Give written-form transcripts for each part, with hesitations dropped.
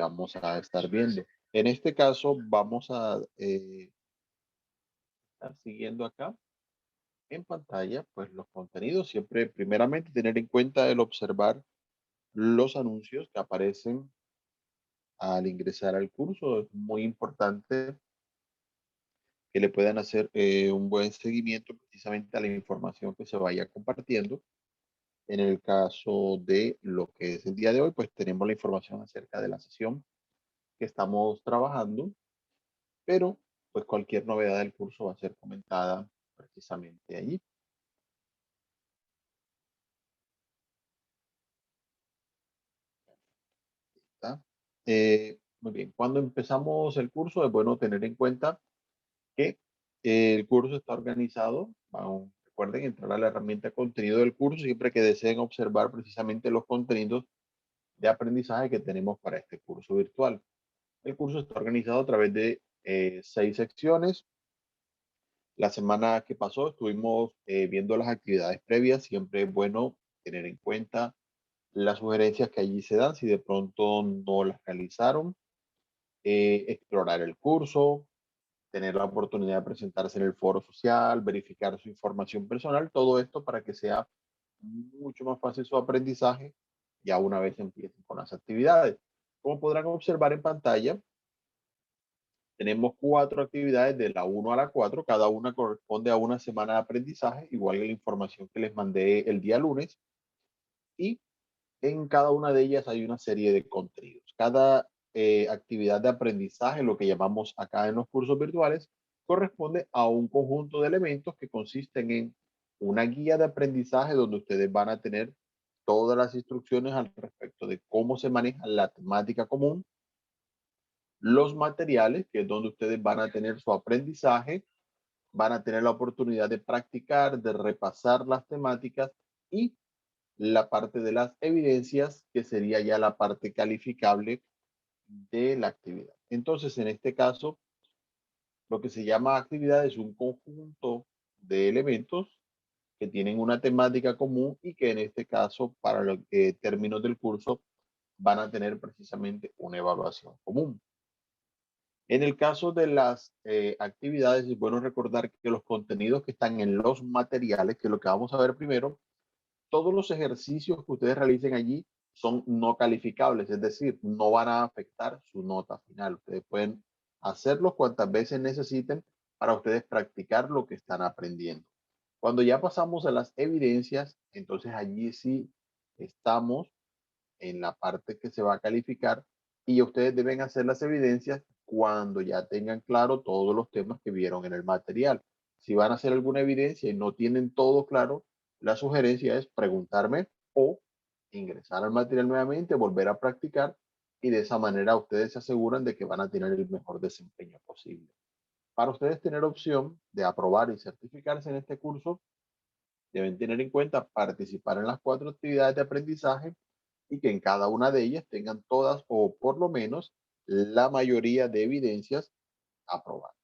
que vamos a estar viendo. En este caso, vamos a estar siguiendo acá en pantalla, pues los contenidos. Siempre, primeramente, tener en cuenta el observar los anuncios que aparecen al ingresar al curso. Es muy importante que le puedan hacer un buen seguimiento precisamente a la información que se vaya compartiendo. En el caso de lo que es el día de hoy, pues tenemos la información acerca de la sesión que estamos trabajando, pero pues cualquier novedad del curso va a ser comentada precisamente allí. ¿Está? Muy bien, cuando empezamos el curso es bueno tener en cuenta que el curso está organizado. Recuerden entrar a la herramienta contenido del curso siempre que deseen observar precisamente los contenidos de aprendizaje que tenemos para este curso virtual. El curso está organizado a través de 6 secciones. La semana que pasó estuvimos viendo las actividades previas. Siempre es bueno tener en cuenta las sugerencias que allí se dan si de pronto no las realizaron. Explorar el curso, tener la oportunidad de presentarse en el foro social, verificar su información personal, todo esto para que sea mucho más fácil su aprendizaje ya una vez empiecen con las actividades. Como podrán observar en pantalla, tenemos 4 actividades de la 1 a la 4, cada una corresponde a una semana de aprendizaje, igual que la información que les mandé el día lunes, y en cada una de ellas hay una serie de contenidos. Cada actividad de aprendizaje, lo que llamamos acá en los cursos virtuales, corresponde a un conjunto de elementos que consisten en una guía de aprendizaje donde ustedes van a tener todas las instrucciones al respecto de cómo se maneja la temática común, los materiales, que es donde ustedes van a tener su aprendizaje, van a tener la oportunidad de practicar, de repasar las temáticas y la parte de las evidencias, que sería ya la parte calificable de la actividad. Entonces, en este caso, lo que se llama actividad es un conjunto de elementos que tienen una temática común y que en este caso, para los términos del curso, van a tener precisamente una evaluación común. En el caso de las actividades, es bueno recordar que los contenidos que están en los materiales, que es lo que vamos a ver primero, todos los ejercicios que ustedes realicen allí son no calificables, es decir, no van a afectar su nota final. Ustedes pueden hacerlos cuantas veces necesiten para ustedes practicar lo que están aprendiendo. Cuando ya pasamos a las evidencias, entonces allí sí estamos en la parte que se va a calificar y ustedes deben hacer las evidencias cuando ya tengan claro todos los temas que vieron en el material. Si van a hacer alguna evidencia y no tienen todo claro, la sugerencia es preguntarme o ingresar al material nuevamente, volver a practicar y de esa manera ustedes se aseguran de que van a tener el mejor desempeño posible. Para ustedes tener opción de aprobar y certificarse en este curso, deben tener en cuenta participar en las 4 actividades de aprendizaje y que en cada una de ellas tengan todas o por lo menos la mayoría de evidencias aprobadas.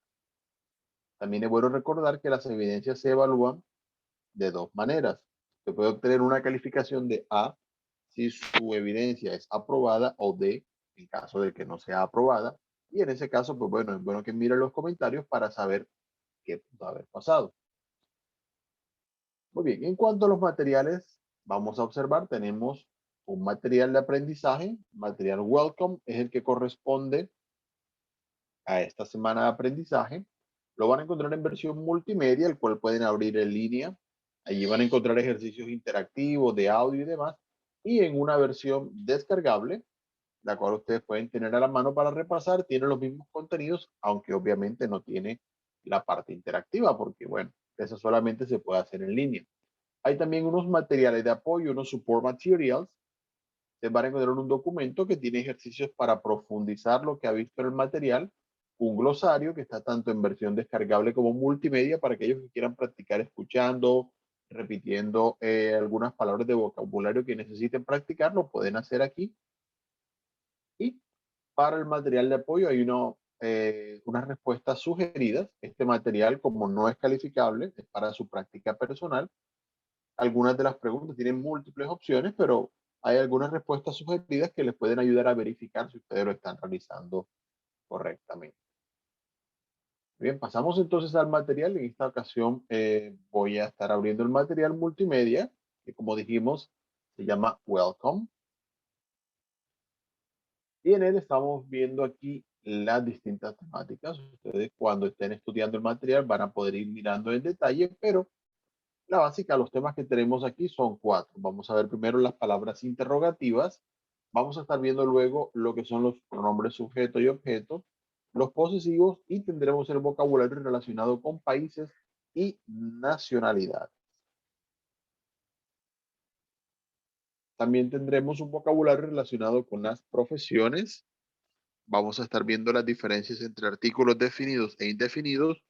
También es bueno recordar que las evidencias se evalúan de 2 maneras. Se puede obtener una calificación de A si su evidencia es aprobada o D en caso de que no sea aprobada. Y en ese caso, pues bueno, es bueno que miren los comentarios para saber qué pudo haber pasado. Muy bien, en cuanto a los materiales, vamos a observar, tenemos un material de aprendizaje, material Welcome, es el que corresponde a esta semana de aprendizaje. Lo van a encontrar en versión multimedia, el cual pueden abrir en línea. Allí van a encontrar ejercicios interactivos de audio y demás. Y en una versión descargable, la cual ustedes pueden tener a la mano para repasar, tiene los mismos contenidos, aunque obviamente no tiene la parte interactiva, porque bueno, eso solamente se puede hacer en línea. Hay también unos materiales de apoyo, unos support materials. Se van a encontrar un documento que tiene ejercicios para profundizar lo que ha visto en el material, un glosario que está tanto en versión descargable como multimedia para aquellos que quieran practicar escuchando, repitiendo algunas palabras de vocabulario que necesiten practicar, lo pueden hacer aquí. Y para el material de apoyo hay unas respuestas sugeridas. Este material, como no es calificable, es para su práctica personal. Algunas de las preguntas tienen múltiples opciones, pero hay algunas respuestas sugeridas que les pueden ayudar a verificar si ustedes lo están realizando correctamente. Bien, pasamos entonces al material. En esta ocasión voy a estar abriendo el material multimedia, que como dijimos, se llama Welcome. Y en él estamos viendo aquí las distintas temáticas. Ustedes cuando estén estudiando el material van a poder ir mirando en detalle, pero la básica, los temas que tenemos aquí son 4. Vamos a ver primero las palabras interrogativas. Vamos a estar viendo luego lo que son los pronombres sujeto y objeto, los posesivos y tendremos el vocabulario relacionado con países y nacionalidad. También tendremos un vocabulario relacionado con las profesiones. Vamos a estar viendo las diferencias entre artículos definidos e indefinidos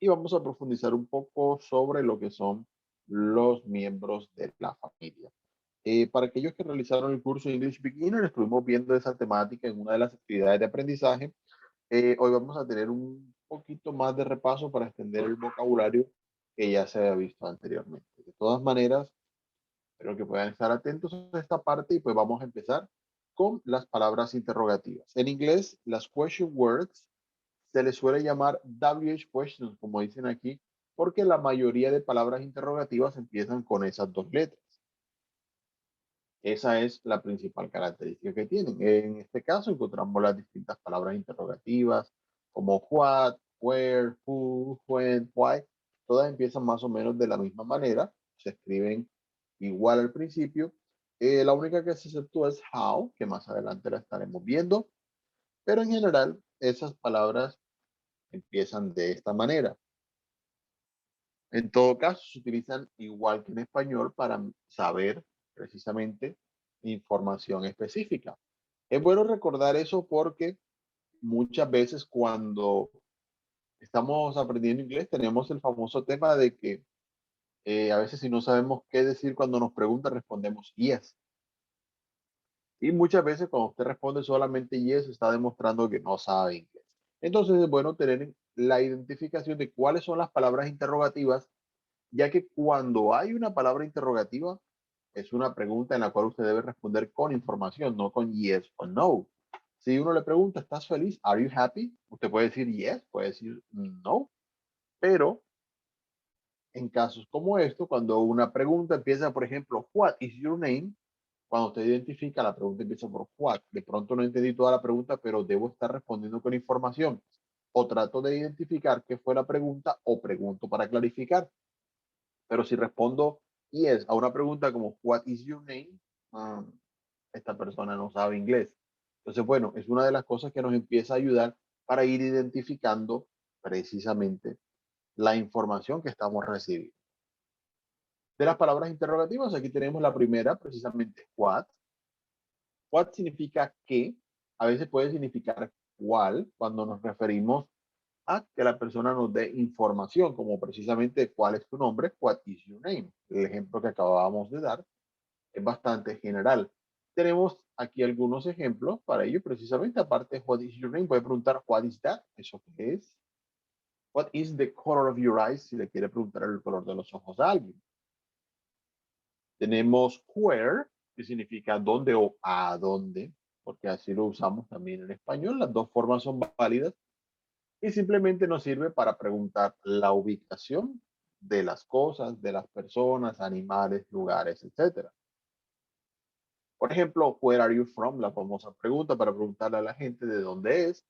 y vamos a profundizar un poco sobre lo que son los miembros de la familia. Para aquellos que realizaron el curso English Beginner, estuvimos viendo esa temática en una de las actividades de aprendizaje. Hoy vamos a tener un poquito más de repaso para extender el vocabulario que ya se había visto anteriormente. De todas maneras, espero que puedan estar atentos a esta parte y pues vamos a empezar con las palabras interrogativas. En inglés, las question words se les suele llamar WH questions, como dicen aquí, porque la mayoría de palabras interrogativas empiezan con esas dos letras. Esa es la principal característica que tienen. En este caso encontramos las distintas palabras interrogativas como what, where, who, when, why. Todas empiezan más o menos de la misma manera. Se escriben igual al principio. La única que se exceptúa es how, que más adelante la estaremos viendo. Pero en general, esas palabras empiezan de esta manera. En todo caso, se utilizan igual que en español para saber precisamente información específica. Es bueno recordar eso porque muchas veces cuando estamos aprendiendo inglés tenemos el famoso tema de que a veces si no sabemos qué decir cuando nos preguntan respondemos yes. Y muchas veces cuando usted responde solamente yes está demostrando que no sabe inglés. Entonces es bueno tener la identificación de cuáles son las palabras interrogativas, ya que cuando hay una palabra interrogativa es una pregunta en la cual usted debe responder con información, no con yes o no. Si uno le pregunta, ¿estás feliz? ¿Are you happy? Usted puede decir yes, puede decir no, pero en casos como esto, cuando una pregunta empieza, por ejemplo, what is your name? Cuando usted identifica, la pregunta empieza por what. De pronto no entendí toda la pregunta, pero debo estar respondiendo con información. O trato de identificar qué fue la pregunta o pregunto para clarificar. Pero si respondo yes a una pregunta como what is your name, um, esta persona no sabe inglés. Entonces, bueno, es una de las cosas que nos empieza a ayudar para ir identificando precisamente la información que estamos recibiendo. De las palabras interrogativas, aquí tenemos la primera, precisamente what. What significa qué, a veces puede significar cuál, cuando nos referimos a que la persona nos dé información, como precisamente cuál es tu nombre, what is your name. El ejemplo que acabábamos de dar es bastante general. Tenemos aquí algunos ejemplos para ello, precisamente aparte de what is your name, puede preguntar what is that, eso qué es. What is the color of your eyes, si le quiere preguntar el color de los ojos a alguien. Tenemos where, que significa dónde o a dónde, porque así lo usamos también en español. Las dos formas son válidas y simplemente nos sirve para preguntar la ubicación de las cosas, de las personas, animales, lugares, etcétera. Por ejemplo, where are you from? La famosa pregunta para preguntarle a la gente de dónde es.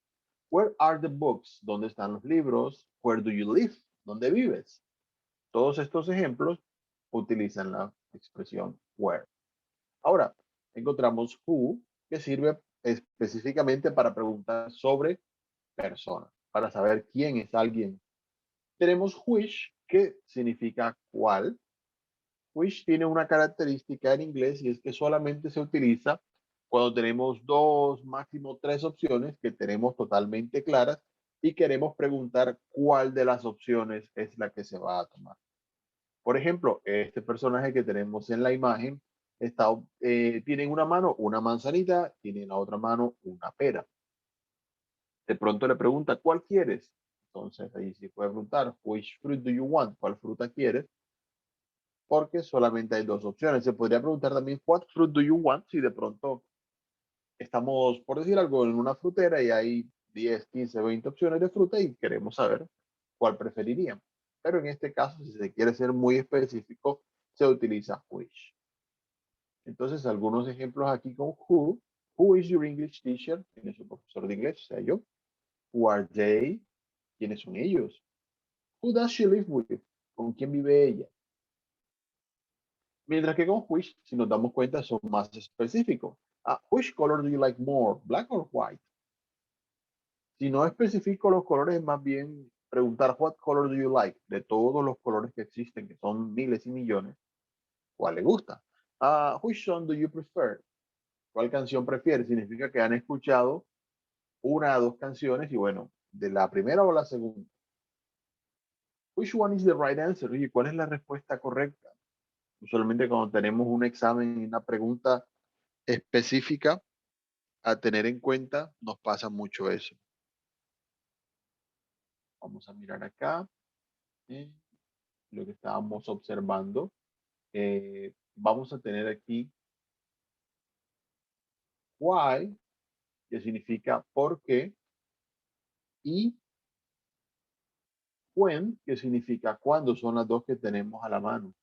Where are the books? ¿Dónde están los libros? Where do you live? ¿Dónde vives? Todos estos ejemplos utilizan la expresión where. Ahora, encontramos who, que sirve específicamente para preguntar sobre personas, para saber quién es alguien. Tenemos which, que significa cuál. Which tiene una característica en inglés y es que solamente se utiliza cuando tenemos dos, máximo tres opciones que tenemos totalmente claras y queremos preguntar cuál de las opciones es la que se va a tomar. Por ejemplo, este personaje que tenemos en la imagen tiene en una mano una manzanita, tiene en la otra mano una pera. De pronto le pregunta, ¿cuál quieres? Entonces ahí sí puede preguntar, which fruit do you want? ¿Cuál fruta quieres? porque solamente hay dos opciones. Se podría preguntar también, what fruit do you want? Si de pronto estamos, por decir algo, en una frutera y hay 10, 15, 20 opciones de fruta y queremos saber cuál preferirían. Pero en este caso, si se quiere ser muy específico, se utiliza which. Entonces, algunos ejemplos aquí con who. Who is your English teacher? ¿Quién es su profesor de inglés? O sea, yo. Who are they? ¿Quiénes son ellos? Who does she live with? ¿Con quién vive ella? Mientras que con which, si nos damos cuenta, son más específicos. Which color do you like more? Black or white? Si no especifico los colores, es más bien preguntar what color do you like? De todos los colores que existen, que son miles y millones, ¿cuál le gusta? Which song do you prefer? ¿Cuál canción prefiere? Significa que han escuchado una o dos canciones y bueno, de la primera o la segunda. Which one is the right answer? Oye, ¿cuál es la respuesta correcta? Usualmente cuando tenemos un examen y una pregunta específica a tener en cuenta, nos pasa mucho eso. Vamos a mirar acá lo que estábamos observando. Vamos a tener aquí why, que significa por qué, y when, que significa cuándo, son las dos que tenemos a la mano.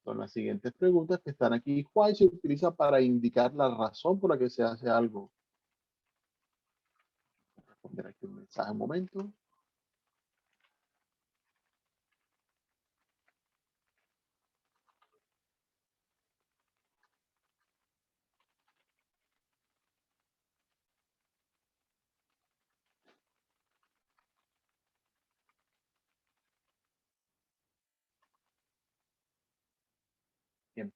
Son las siguientes preguntas que están aquí. Why se utiliza para indicar la razón por la que se hace algo. Voy a responder aquí un mensaje un momento. Bien.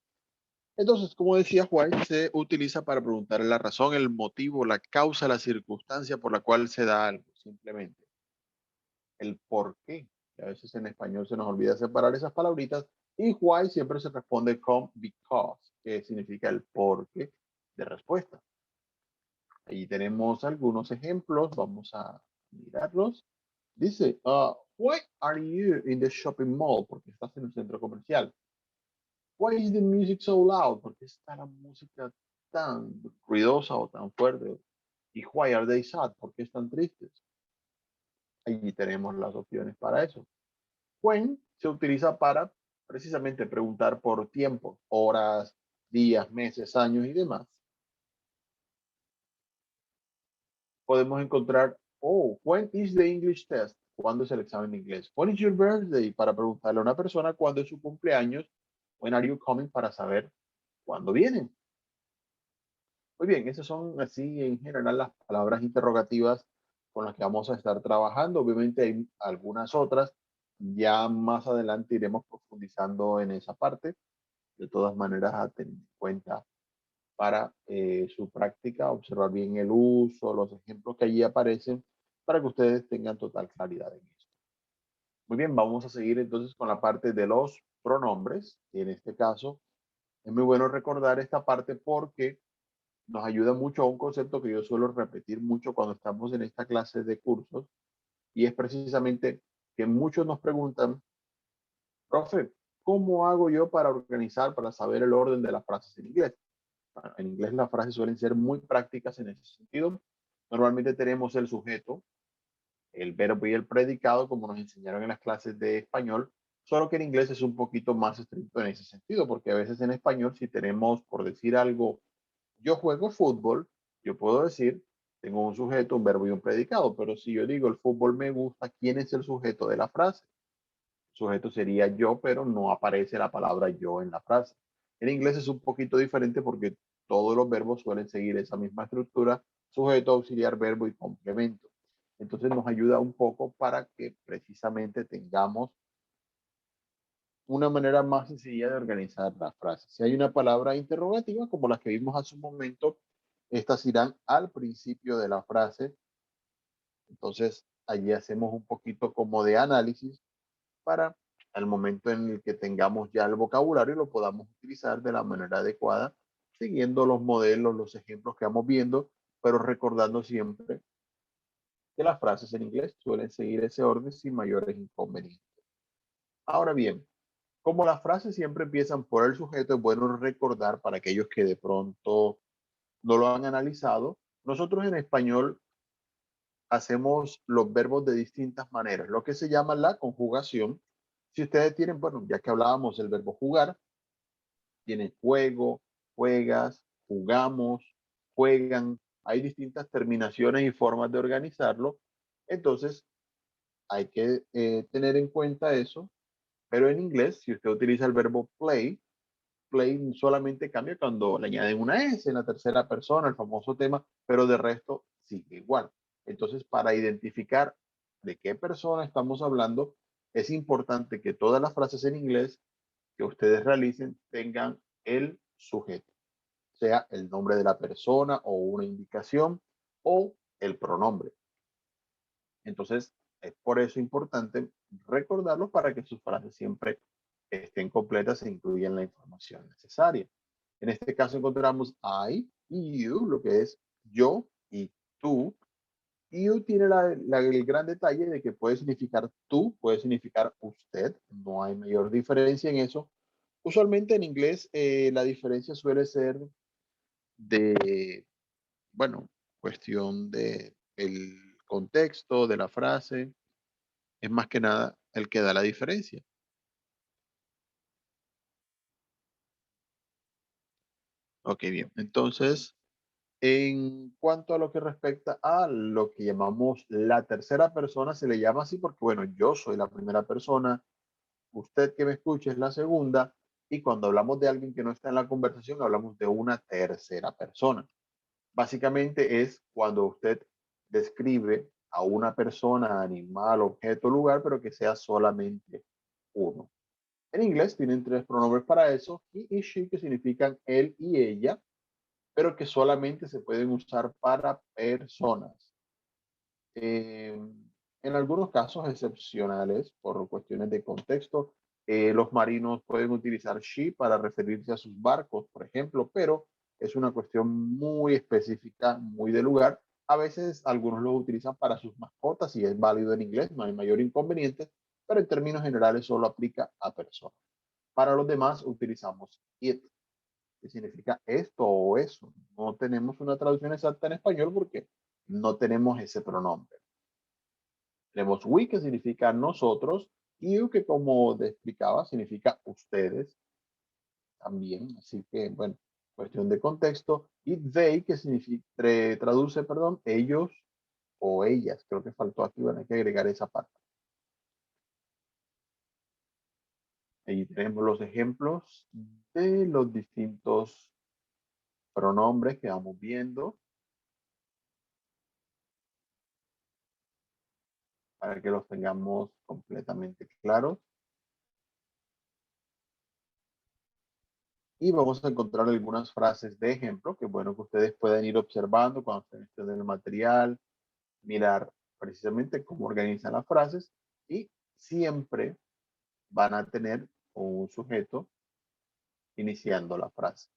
Entonces, como decía Juan, se utiliza para preguntar la razón, el motivo, la causa, la circunstancia por la cual se da algo, simplemente. El por qué. A veces en español se nos olvida separar esas palabritas. Y why siempre se responde con because, que significa el por qué de respuesta. Ahí tenemos algunos ejemplos. Vamos a mirarlos. Dice, why are you in the shopping mall? Porque estás en el centro comercial. Why is the music so loud? ¿Por qué está la música tan ruidosa o tan fuerte? Y why are they sad? ¿Por qué están tristes? Allí tenemos las opciones para eso. When se utiliza para precisamente preguntar por tiempo, horas, días, meses, años y demás. Podemos encontrar, when is the English test? ¿Cuándo es el examen de inglés? When is your birthday? Para preguntarle a una persona cuándo es su cumpleaños. When are you coming? Para saber cuándo vienen. Muy bien, esas son así en general las palabras interrogativas con las que vamos a estar trabajando. Obviamente hay algunas otras. Ya más adelante iremos profundizando en esa parte. De todas maneras, a tener en cuenta para su práctica, observar bien el uso, los ejemplos que allí aparecen, para que ustedes tengan total claridad en esto. Muy bien, vamos a seguir entonces con la parte de los pronombres. Y en este caso, es muy bueno recordar esta parte porque nos ayuda mucho a un concepto que yo suelo repetir mucho cuando estamos en esta clase de cursos, y es precisamente que muchos nos preguntan, profe, ¿cómo hago yo para organizar, para saber el orden de las frases en inglés? Bueno, en inglés las frases suelen ser muy prácticas en ese sentido. Normalmente tenemos el sujeto, el verbo y el predicado, como nos enseñaron en las clases de español, solo que en inglés es un poquito más estricto en ese sentido, porque a veces en español, si tenemos, por decir algo, yo juego fútbol, yo puedo decir, tengo un sujeto, un verbo y un predicado, pero si yo digo el fútbol me gusta, ¿quién es el sujeto de la frase? El sujeto sería yo, pero no aparece la palabra yo en la frase. En inglés es un poquito diferente porque todos los verbos suelen seguir esa misma estructura, sujeto, auxiliar, verbo y complemento. Entonces nos ayuda un poco para que precisamente tengamos una manera más sencilla de organizar las frases. Si hay una palabra interrogativa, como las que vimos hace un momento, estas irán al principio de la frase. Entonces, allí hacemos un poquito como de análisis para al momento en el que tengamos ya el vocabulario lo podamos utilizar de la manera adecuada, siguiendo los modelos, los ejemplos que vamos viendo, pero recordando siempre que las frases en inglés suelen seguir ese orden sin mayores inconvenientes. Ahora bien, como las frases siempre empiezan por el sujeto, es bueno recordar para aquellos que de pronto no lo han analizado, nosotros en español hacemos los verbos de distintas maneras, lo que se llama la conjugación. Si ustedes tienen, bueno, ya que hablábamos del verbo jugar, tienen juego, juegas, jugamos, juegan. Hay distintas terminaciones y formas de organizarlo. Entonces, hay que tener en cuenta eso. Pero en inglés, si usted utiliza el verbo play, play solamente cambia cuando le añaden una S en la tercera persona, el famoso tema, pero de resto sigue igual. Entonces, para identificar de qué persona estamos hablando, es importante que todas las frases en inglés que ustedes realicen tengan el sujeto, sea el nombre de la persona o una indicación o el pronombre. Entonces, es por eso importante recordarlo para que sus frases siempre estén completas e incluyan la información necesaria. En este caso encontramos I y you, lo que es yo y tú. You tiene el gran detalle de que puede significar tú, puede significar usted, no hay mayor diferencia en eso. Usualmente en inglés la diferencia suele ser de, bueno, cuestión de el contexto de la frase, es más que nada el que da la diferencia. Ok, bien. Entonces, en cuanto a lo que respecta a lo que llamamos la tercera persona, se le llama así porque, bueno, yo soy la primera persona, usted que me escucha es la segunda, y cuando hablamos de alguien que no está en la conversación, hablamos de una tercera persona. Básicamente es cuando usted describe a una persona, animal, objeto, lugar, pero que sea solamente uno. En inglés tienen tres pronombres para eso, he y she, que significan él y ella, pero que solamente se pueden usar para personas. Eh, en algunos casos excepcionales, por cuestiones de contexto, los marinos pueden utilizar she para referirse a sus barcos, por ejemplo, pero es una cuestión muy específica, muy de lugar. A veces algunos lo utilizan para sus mascotas y es válido en inglés, no hay mayor inconveniente, pero en términos generales solo aplica a personas. Para los demás utilizamos it, que significa esto o eso. No tenemos una traducción exacta en español porque no tenemos ese pronombre. Tenemos we, que significa nosotros, y you, que como te explicaba, significa ustedes también. Así que, bueno, cuestión de contexto. Y they, que significa, traduce, perdón, ellos o ellas. Creo que faltó aquí, bueno, hay que agregar esa parte. Ahí tenemos los ejemplos de los distintos pronombres que vamos viendo para que los tengamos completamente claros. Y vamos a encontrar algunas frases de ejemplo que bueno que ustedes pueden ir observando cuando estén estudiando el material, mirar precisamente cómo organizan las frases y siempre van a tener un sujeto iniciando la frase.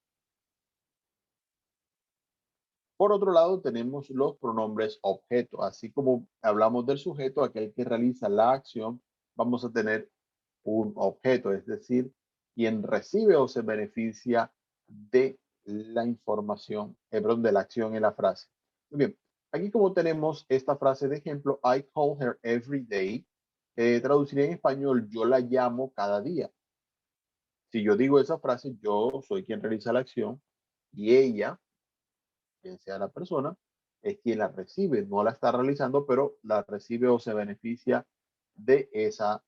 Por otro lado, tenemos los pronombres objeto. Así como hablamos del sujeto, aquel que realiza la acción, vamos a tener un objeto, es decir, quien recibe o se beneficia de la información, perdón, de la acción en la frase. Muy bien, aquí como tenemos esta frase de ejemplo, I call her every day, traduciría en español, yo la llamo cada día. Si yo digo esa frase, yo soy quien realiza la acción y ella, quien sea la persona, es quien la recibe, no la está realizando, pero la recibe o se beneficia de esa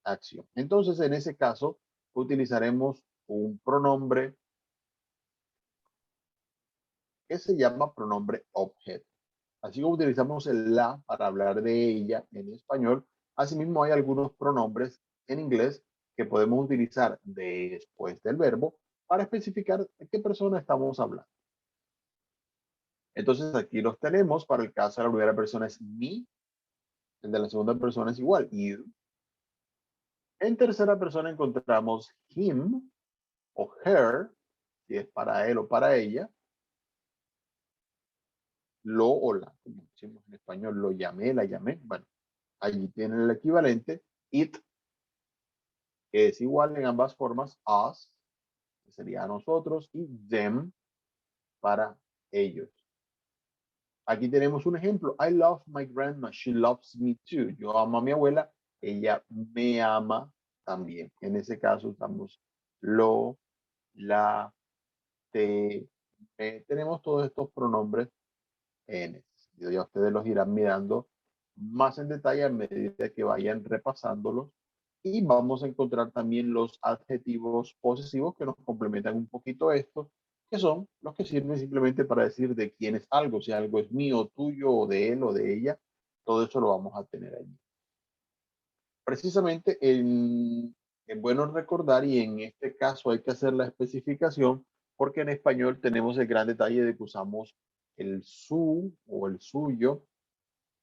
acción. Entonces, en ese caso, utilizaremos un pronombre que se llama pronombre objeto. Así como utilizamos el la para hablar de ella en español, asimismo hay algunos pronombres en inglés que podemos utilizar después del verbo para especificar de qué persona estamos hablando. Entonces aquí los tenemos. Para el caso de la primera persona es me, el de la segunda persona es igual, you. En tercera persona encontramos him o her, si es para él o para ella, lo o la, como decimos en español, lo llamé, la llamé. Bueno, allí tienen el equivalente, it que es igual en ambas formas, us, que sería nosotros, y them, para ellos. Aquí tenemos un ejemplo. I love my grandma. She loves me too. Yo amo a mi abuela. Ella me ama también. En ese caso usamos lo, la, te, me. Tenemos todos estos pronombres en ese sentido. Ya ustedes los irán mirando más en detalle a medida que vayan repasándolos. Y vamos a encontrar también los adjetivos posesivos que nos complementan un poquito esto, que son los que sirven simplemente para decir de quién es algo, si algo es mío, tuyo, o de él o de ella, todo eso lo vamos a tener allí. Precisamente es bueno recordar, y en este caso hay que hacer la especificación, porque en español tenemos el gran detalle de que usamos el su o el suyo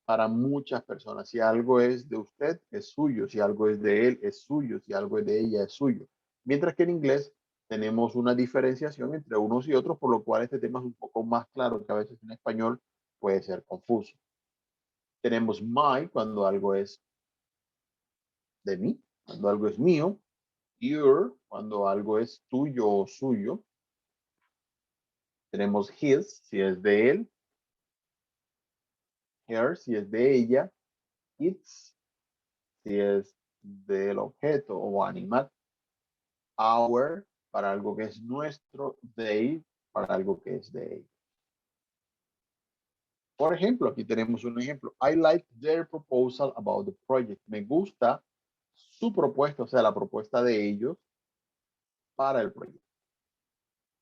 para muchas personas. Si algo es de usted, es suyo. Si algo es de él, es suyo. Si algo es de ella, es suyo. Mientras que en inglés tenemos una diferenciación entre unos y otros, por lo cual este tema es un poco más claro que a veces en español puede ser confuso. Tenemos my cuando algo es de mí, cuando algo es mío. Your cuando algo es tuyo o suyo. Tenemos his si es de él. Her si es de ella. Its si es del objeto o animal. Our para algo que es nuestro, they para algo que es de ellos. Por ejemplo, aquí tenemos un ejemplo. I like their proposal about the project. Me gusta su propuesta, o sea, la propuesta de ellos para el proyecto.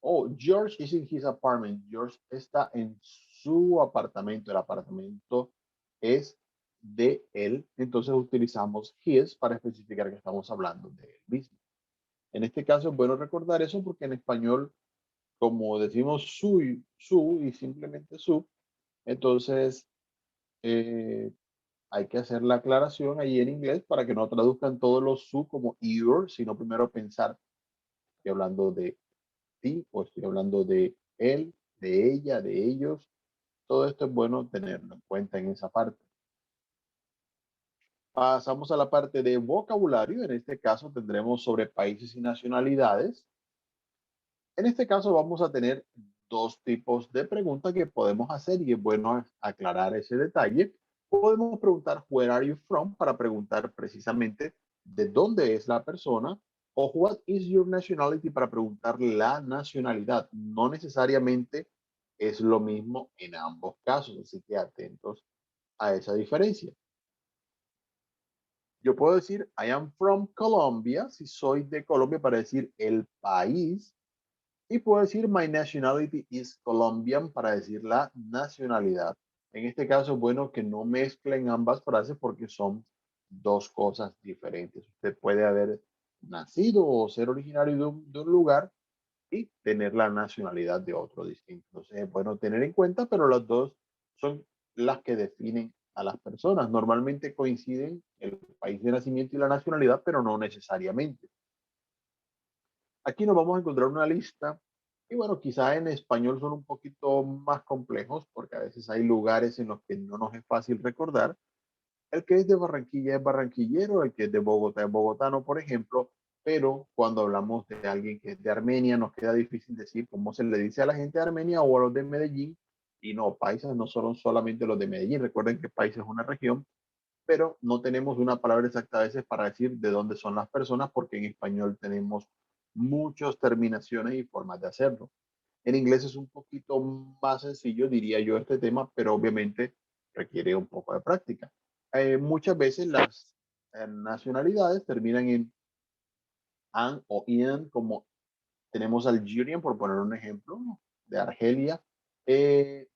Oh, George is in his apartment. George está en su apartamento. El apartamento es de él. Entonces utilizamos his para especificar que estamos hablando de él mismo. En este caso es bueno recordar eso porque en español, como decimos su y simplemente su, entonces hay que hacer la aclaración ahí en inglés para que no traduzcan todos los su como your, sino primero pensar, estoy hablando de ti o estoy hablando de él, de ella, de ellos. Todo esto es bueno tenerlo en cuenta en esa parte. Pasamos a la parte de vocabulario. En este caso tendremos sobre países y nacionalidades. En este caso vamos a tener dos tipos de preguntas que podemos hacer y es bueno aclarar ese detalle. Podemos preguntar where are you from para preguntar precisamente de dónde es la persona, o what is your nationality para preguntar la nacionalidad. No necesariamente es lo mismo en ambos casos, así que atentos a esa diferencia. Yo puedo decir I am from Colombia si soy de Colombia para decir el país. Y puedo decir my nationality is Colombian para decir la nacionalidad. En este caso es bueno que no mezclen ambas frases porque son dos cosas diferentes. Usted puede haber nacido o ser originario de un lugar y tener la nacionalidad de otro distinto. Entonces es bueno tener en cuenta, pero las dos son las que definen a las personas. Normalmente coinciden el país de nacimiento y la nacionalidad, pero no necesariamente. Aquí nos vamos a encontrar una lista y bueno, quizá en español son un poquito más complejos porque a veces hay lugares en los que no nos es fácil recordar. El que es de Barranquilla es barranquillero, el que es de Bogotá es bogotano, por ejemplo, pero cuando hablamos de alguien que es de Armenia nos queda difícil decir cómo se le dice a la gente de Armenia o a los de Medellín. Y no, paisas no son solamente los de Medellín. Recuerden que país es una región, pero no tenemos una palabra exacta a veces para decir de dónde son las personas, porque en español tenemos muchas terminaciones y formas de hacerlo. En inglés es un poquito más sencillo, diría yo, este tema, pero obviamente requiere un poco de práctica. Muchas veces las nacionalidades terminan en an o in, como tenemos Algerian, por poner un ejemplo, de Argelia. Eh,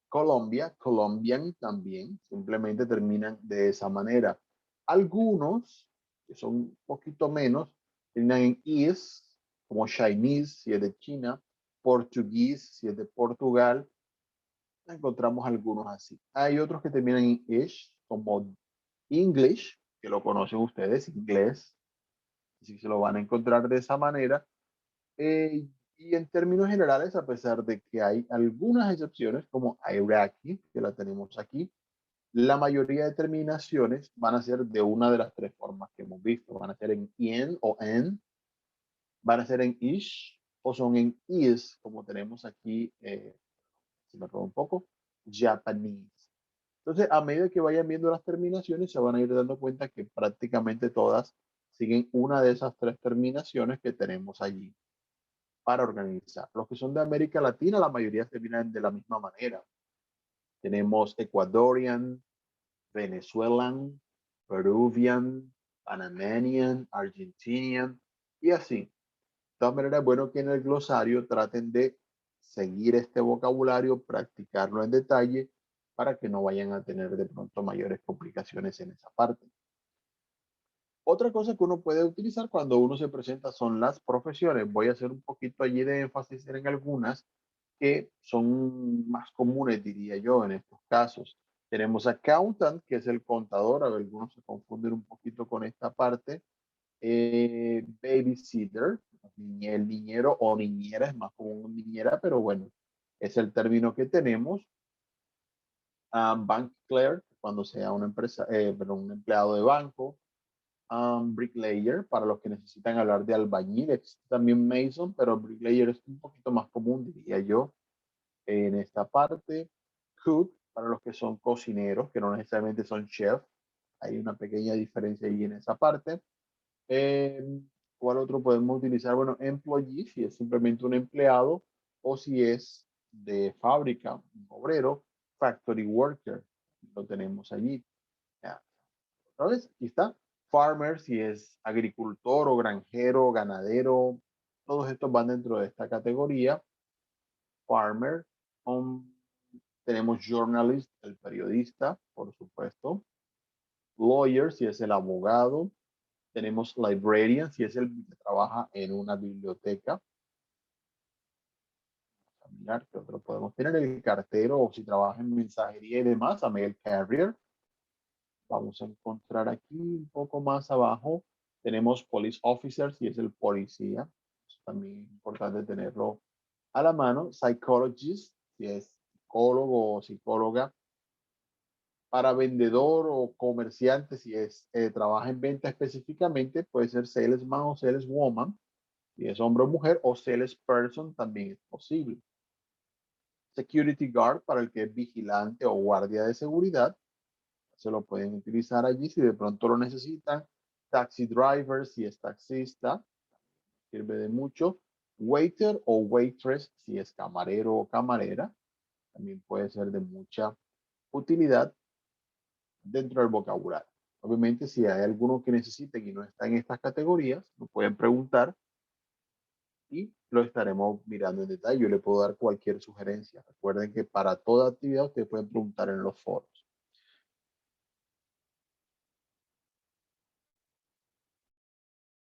Colombia, Colombian también, simplemente terminan de esa manera. Algunos, que son un poquito menos, terminan en is, como Chinese, si es de China, Portugués, si es de Portugal. Encontramos algunos así. Hay otros que terminan en ish, como English, que lo conocen ustedes, inglés, así que se lo van a encontrar de esa manera. Y en términos generales, a pesar de que hay algunas excepciones, como Iraqi, que la tenemos aquí, La mayoría de terminaciones van a ser de una de las tres formas que hemos visto. Van a ser en ien o en, van a ser en ish o son en is, como tenemos aquí, si me robo un poco, Japanese. Entonces, a medida que vayan viendo las terminaciones, se van a ir dando cuenta que prácticamente todas siguen una de esas tres terminaciones que tenemos allí para organizar. Los que son de América Latina, la mayoría se vienen de la misma manera. Tenemos Ecuadorian, Venezuelan, Peruvian, Panamanian, Argentinian y así. De todas maneras, es bueno que en el glosario traten de seguir este vocabulario, practicarlo en detalle para que no vayan a tener de pronto mayores complicaciones en esa parte. Otra cosa que uno puede utilizar cuando uno se presenta son las profesiones. Voy a hacer un poquito allí de énfasis en algunas que son más comunes, diría yo, en estos casos. Tenemos accountant, que es el contador. A ver, algunos se confunden un poquito con esta parte. Babysitter, el niñero o niñera, es más común niñera, pero bueno, es el término que tenemos. Bank clerk, cuando sea una empresa, perdón, un empleado de banco. Bricklayer, para los que necesitan hablar de albañil. Existe también mason, pero bricklayer es un poquito más común, diría yo, en esta parte. Cook, para los que son cocineros, que no necesariamente son chef. Hay una pequeña diferencia ahí en esa parte. Eh, ¿Cuál otro podemos utilizar? Bueno, employee, si es simplemente un empleado, o si es de fábrica, un obrero, factory worker, lo tenemos allí. Ya. Otra vez, aquí está. Farmer, si es agricultor o granjero, ganadero, todos estos van dentro de esta categoría. Farmer. Um, Tenemos journalist, el periodista, por supuesto. Lawyer, si es el abogado. Tenemos librarian, si es el que trabaja en una biblioteca. Mirar qué otro podemos tener. El cartero, o si trabaja en mensajería y demás, a mail carrier. Vamos a encontrar aquí un poco más abajo. Tenemos police officer, si es el policía. Es también importante tenerlo a la mano. Psychologist, si es psicólogo o psicóloga. Para vendedor o comerciante, si es trabaja en venta específicamente, puede ser salesman o saleswoman, si es hombre o mujer, o salesperson también es posible. Security guard, para el que es vigilante o guardia de seguridad, se lo pueden utilizar allí si de pronto lo necesitan. Taxi driver, si es taxista, sirve de mucho. Waiter o waitress, si es camarero o camarera, también puede ser de mucha utilidad dentro del vocabulario. Obviamente, si hay alguno que necesiten y no está en estas categorías, lo pueden preguntar y lo estaremos mirando en detalle. Yo le puedo dar cualquier sugerencia. Recuerden que para toda actividad ustedes pueden preguntar en los foros.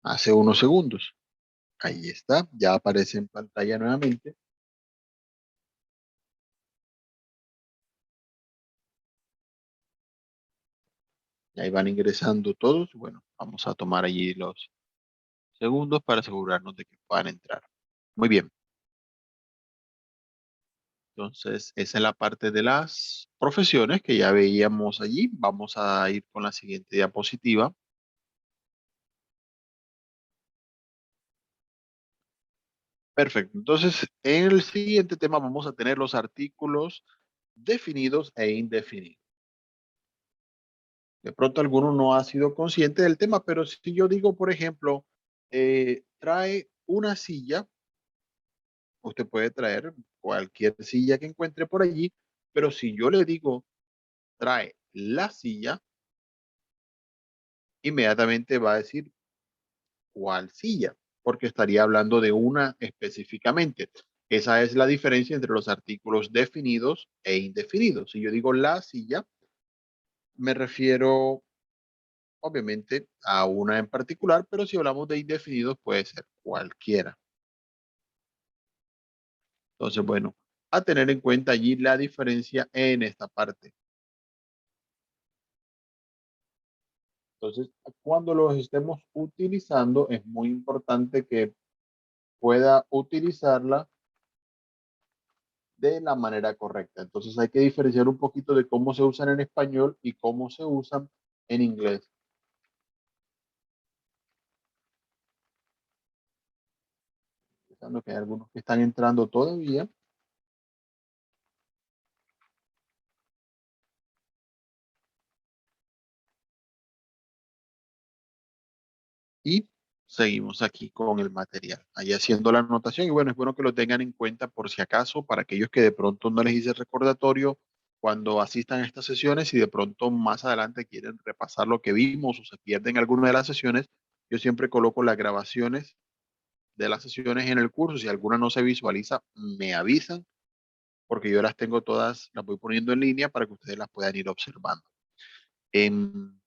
Hace unos segundos. Ahí está, ya aparece en pantalla nuevamente. Y ahí van ingresando todos. Bueno, vamos a tomar allí los segundos para asegurarnos de que puedan entrar. Muy bien. Entonces, esa es la parte de las profesiones que ya veíamos allí. Vamos a ir con la siguiente diapositiva. Perfecto. Entonces, en el siguiente tema vamos a tener los artículos definidos e indefinidos. De pronto alguno no ha sido consciente del tema, pero si yo digo, por ejemplo, trae una silla, usted puede traer cualquier silla que encuentre por allí, pero si yo le digo, trae la silla, inmediatamente va a decir cuál silla, porque estaría hablando de una específicamente. Esa es la diferencia entre los artículos definidos e indefinidos. Si yo digo la silla, me refiero obviamente a una en particular, pero si hablamos de indefinidos puede ser cualquiera. Entonces, bueno, a tener en cuenta allí la diferencia en esta parte. Entonces, cuando los estemos utilizando, es muy importante que pueda utilizarla de la manera correcta. Entonces hay que diferenciar un poquito de cómo se usan en español y cómo se usan en inglés. Pensando que hay algunos que están entrando todavía. Y seguimos aquí con el material, ahí haciendo la anotación. Y bueno, es bueno que lo tengan en cuenta por si acaso, para aquellos que de pronto no les hice recordatorio cuando asistan a estas sesiones y de pronto más adelante quieren repasar lo que vimos o se pierden alguna de las sesiones. Yo siempre coloco las grabaciones de las sesiones en el curso. Si alguna no se visualiza, me avisan, porque yo las tengo todas, las voy poniendo en línea para que ustedes las puedan ir observando. Em,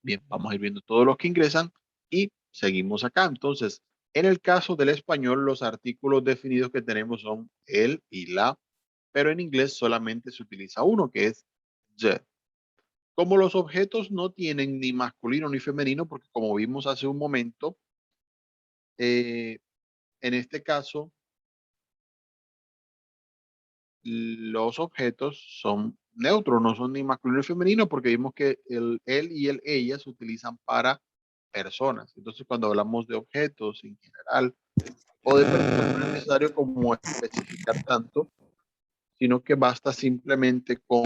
Bien, vamos a ir viendo todos los que ingresan y seguimos acá. Entonces, en el caso del español, los artículos definidos que tenemos son el y la, pero en inglés solamente se utiliza uno, que es the. Como los objetos no tienen ni masculino ni femenino, porque como vimos hace un momento, eh, en este caso, los objetos son neutros, no son ni masculino ni femenino, porque vimos que el él y el ella se utilizan para personas. Entonces, cuando hablamos de objetos en general o de personas, no es necesario como especificar tanto, sino que basta simplemente con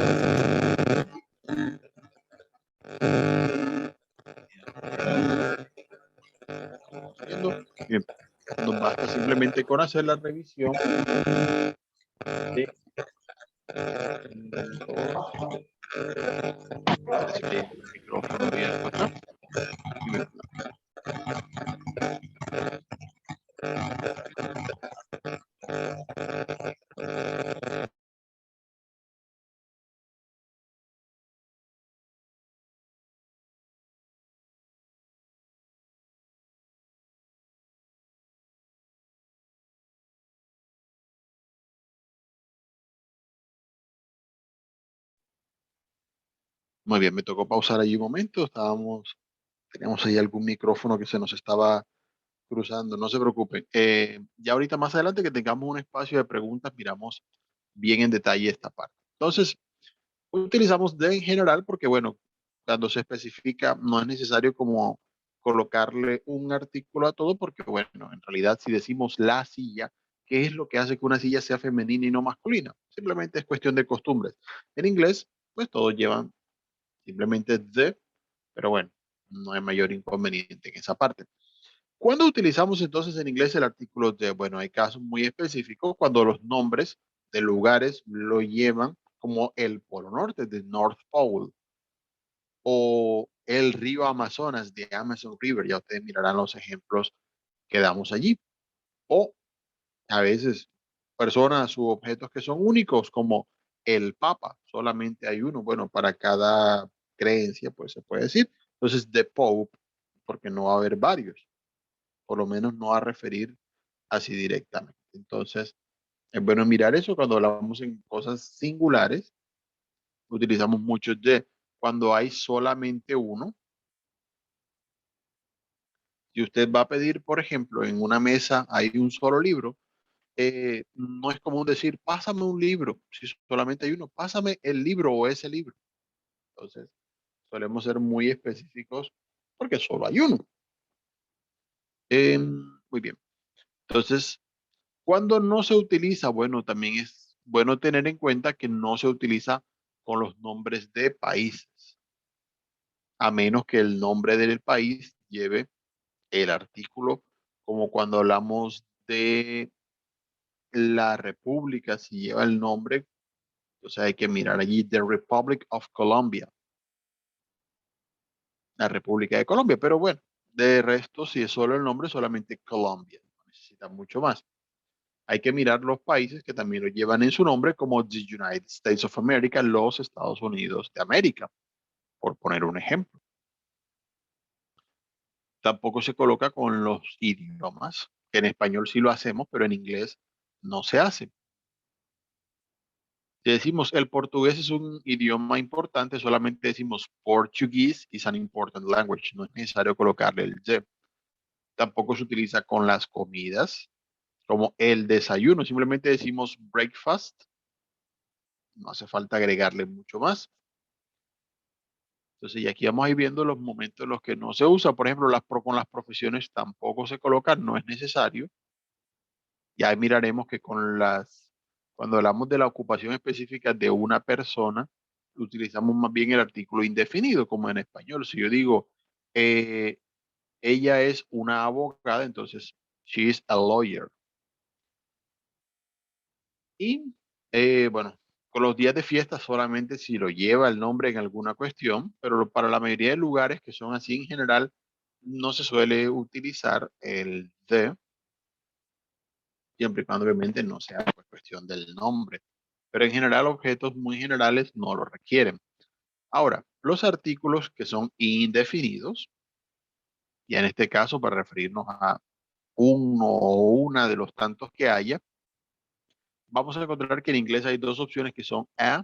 bien, nos basta simplemente con hacer la revisión de los, parece que hay un micrófono abierto acá. Y bien, muy bien, me tocó pausar allí un momento, teníamos ahí algún micrófono que se nos estaba cruzando, no se preocupen. Ya ahorita más adelante que tengamos un espacio de preguntas, miramos bien en detalle esta parte. Entonces, utilizamos de en general porque, bueno, cuando se especifica no es necesario como colocarle un artículo a todo porque, bueno, en realidad si decimos la silla, ¿qué es lo que hace que una silla sea femenina y no masculina? Simplemente es cuestión de costumbres. En inglés, pues todos llevan simplemente the, pero bueno, no hay mayor inconveniente en esa parte. ¿Cuándo utilizamos entonces en inglés el artículo de? Bueno, hay casos muy específicos cuando los nombres de lugares lo llevan como el Polo Norte, de North Pole, o el río Amazonas, de Amazon River. Ya ustedes mirarán los ejemplos que damos allí. O a veces personas u objetos que son únicos, como el Papa, solamente hay uno. Bueno, para cada creencia, pues se puede decir. Entonces, the Pope, porque no va a haber varios, por lo menos no a referir así directamente. Entonces, es bueno mirar eso cuando hablamos en cosas singulares. Utilizamos mucho de. Cuando hay solamente uno, si usted va a pedir, por ejemplo, en una mesa hay un solo libro, no es común decir, pásame un libro, si solamente hay uno, pásame el libro o ese libro. Entonces, solemos ser muy específicos porque solo hay uno. Muy bien. Entonces, cuando no se utiliza, bueno, también es bueno tener en cuenta que no se utiliza con los nombres de países, a menos que el nombre del país lleve el artículo, como cuando hablamos de la República, si lleva el nombre, o sea, hay que mirar allí The Republic of Colombia, la República de Colombia, pero bueno, de resto, si es solo el nombre, solamente Colombia, no necesita mucho más. Hay que mirar los países que también lo llevan en su nombre, como the United States of America, los Estados Unidos de América, por poner un ejemplo. Tampoco se coloca con los idiomas, que en español sí lo hacemos, pero en inglés no se hace. Si decimos el portugués es un idioma importante, solamente decimos Portuguese is an important language. No es necesario colocarle el de. Tampoco se utiliza con las comidas, como el desayuno. Simplemente decimos breakfast no hace falta agregarle mucho más. Entonces, y aquí vamos a ir viendo los momentos en los que no se usa. Por ejemplo, con las profesiones tampoco se coloca, no es necesario. Ya miraremos que cuando hablamos de la ocupación específica de una persona, utilizamos más bien el artículo indefinido, como en español. Si yo digo, eh, ella es una abogada, entonces, she is a lawyer. Y bueno, con los días de fiesta solamente si lo lleva el nombre en alguna cuestión, pero para la mayoría de lugares que son así en general, no se suele utilizar el de, siempre y cuando obviamente no sea por cuestión del nombre. Pero en general, objetos muy generales no lo requieren. Ahora, los artículos que son indefinidos, y en este caso para referirnos a uno o una de los tantos que haya, vamos a encontrar que en inglés hay dos opciones que son a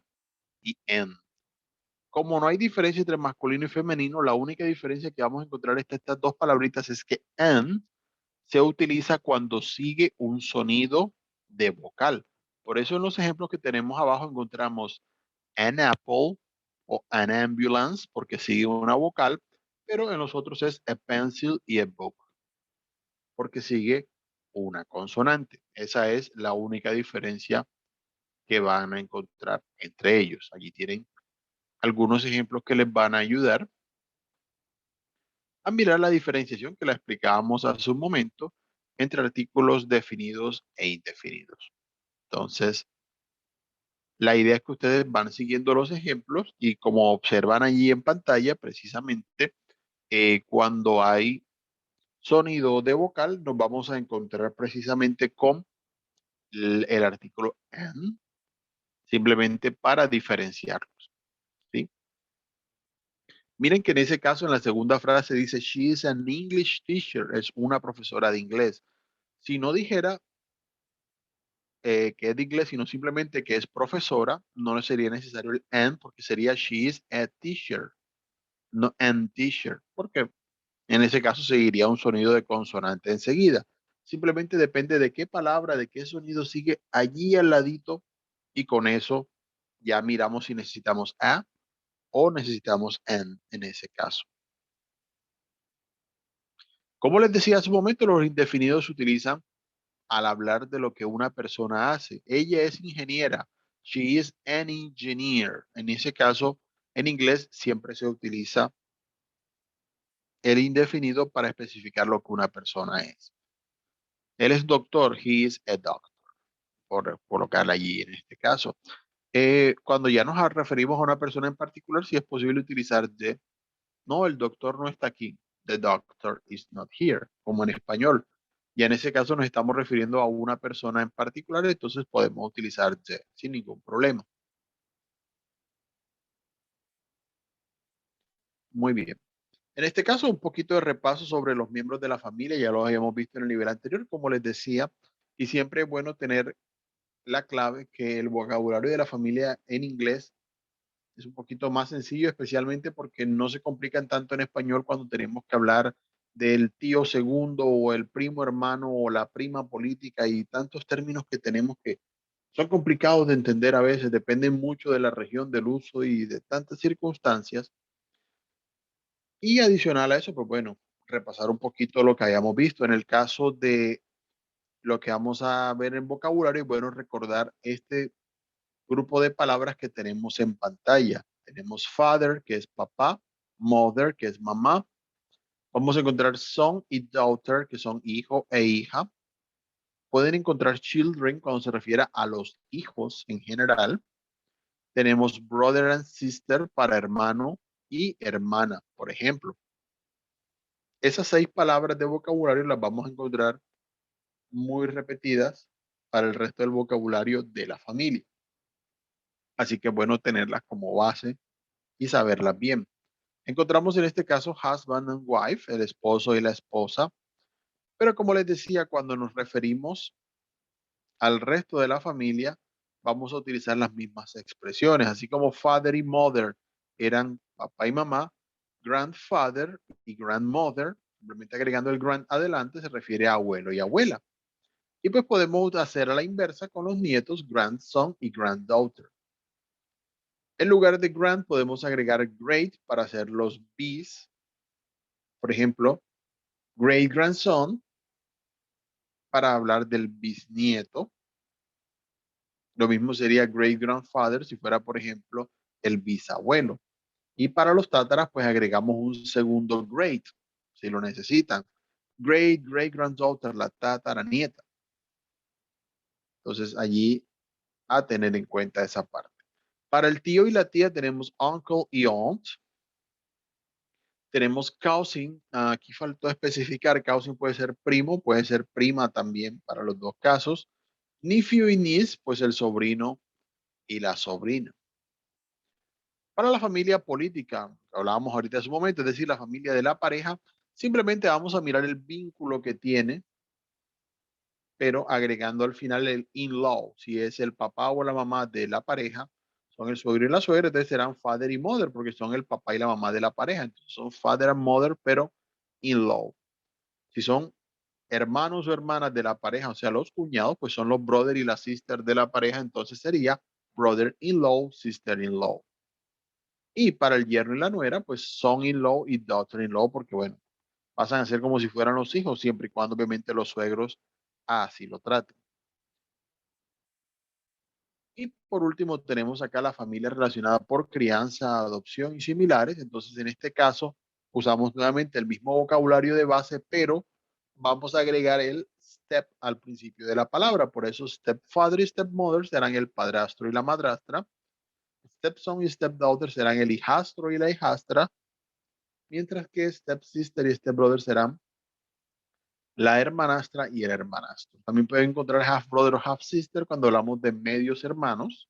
y en. Como no hay diferencia entre masculino y femenino, la única diferencia que vamos a encontrar entre estas dos palabritas es que and se utiliza cuando sigue un sonido de vocal. Por eso en los ejemplos que tenemos abajo encontramos an apple o an ambulance porque sigue una vocal, pero en los otros es a pencil y a book porque sigue una consonante. Esa es la única diferencia que van a encontrar entre ellos. Allí tienen algunos ejemplos que les van a ayudar a mirar la diferenciación que la explicábamos hace un momento entre artículos definidos e indefinidos. Entonces, la idea es que ustedes van siguiendo los ejemplos y como observan allí en pantalla, precisamente cuando hay sonido de vocal, nos vamos a encontrar precisamente con el artículo and, simplemente para diferenciarlos, ¿sí? Miren que en ese caso, en la segunda frase dice, she is an English teacher, es una profesora de inglés. Si no dijera que es de inglés, sino simplemente que es profesora, no le sería necesario el and porque sería she is a teacher, no an teacher, porque en ese caso seguiría un sonido de consonante enseguida. Simplemente depende de qué palabra, de qué sonido sigue allí al ladito y con eso ya miramos si necesitamos a o necesitamos an en ese caso. Como les decía hace un momento, los indefinidos se utilizan al hablar de lo que una persona hace. Ella es ingeniera. She is an engineer. En ese caso, en inglés siempre se utiliza el indefinido para especificar lo que una persona es. Él es doctor. He is a doctor. Por colocar allí en este caso. Cuando ya nos referimos a una persona en particular, si es posible utilizar de, no, el doctor no está aquí. The doctor is not here, como en español. Y en ese caso nos estamos refiriendo a una persona en particular, entonces podemos utilizar the sin ningún problema. Muy bien. En este caso, un poquito de repaso sobre los miembros de la familia, ya los habíamos visto en el nivel anterior, como les decía, y siempre es bueno tener la clave que el vocabulario de la familia en inglés es un poquito más sencillo, especialmente porque no se complican tanto en español cuando tenemos que hablar del tío segundo o el primo hermano o la prima política y tantos términos que tenemos que son complicados de entender a veces, dependen mucho de la región, del uso y de tantas circunstancias. Y adicional a eso, pues bueno, repasar un poquito lo que hayamos visto. En el caso de lo que vamos a ver en vocabulario, bueno, recordar este grupo de palabras que tenemos en pantalla. Tenemos father, que es papá, mother, que es mamá. Vamos a encontrar son y daughter, que son hijo e hija. Pueden encontrar children cuando se refiere a los hijos en general. Tenemos brother and sister para hermano y hermana, por ejemplo. Esas 6 palabras de vocabulario las vamos a encontrar muy repetidas para el resto del vocabulario de la familia. Así que es bueno tenerlas como base y saberlas bien. Encontramos en este caso husband and wife, el esposo y la esposa, pero como les decía, cuando nos referimos al resto de la familia, vamos a utilizar las mismas expresiones, así como father y mother eran papá y mamá, grandfather y grandmother, simplemente agregando el grand adelante, se refiere a abuelo y abuela. Y pues podemos hacer a la inversa con los nietos, grandson y granddaughter. En lugar de grand podemos agregar great para hacer los bis. Por ejemplo, great grandson para hablar del bisnieto. Lo mismo sería great grandfather si fuera, por ejemplo, el bisabuelo. Y para los tátaras, pues agregamos un segundo great, si lo necesitan. Great, great granddaughter, la tataranieta. Entonces allí a tener en cuenta esa parte. Para el tío y la tía tenemos uncle y aunt. Tenemos cousin. Aquí faltó especificar. Cousin puede ser primo, puede ser prima también para los dos casos. Nephew y niece, pues el sobrino y la sobrina. Para la familia política, hablábamos ahorita de su momento, es decir, la familia de la pareja, simplemente vamos a mirar el vínculo que tiene, pero agregando al final el in-law, si es el papá o la mamá de la pareja, son el suegro y la suegra, entonces serán father y mother, porque son el papá y la mamá de la pareja, entonces son father and mother, pero in-law. Si son hermanos o hermanas de la pareja, o sea, los cuñados, pues son los brother y la sister de la pareja, entonces sería brother-in-law, sister-in-law. Y para el yerno y la nuera, pues son-in-law y daughter-in-law, porque bueno, pasan a ser como si fueran los hijos, siempre y cuando obviamente los suegros así lo traten. Y por último tenemos acá la familia relacionada por crianza, adopción y similares. Entonces en este caso usamos nuevamente el mismo vocabulario de base, pero vamos a agregar el step al principio de la palabra. Por eso stepfather y stepmother serán el padrastro y la madrastra. Stepson y stepdaughter serán el hijastro y la hijastra. Mientras que stepsister y stepbrother serán la hermanastra y el hermanastro. También pueden encontrar half brother o half sister cuando hablamos de medios hermanos.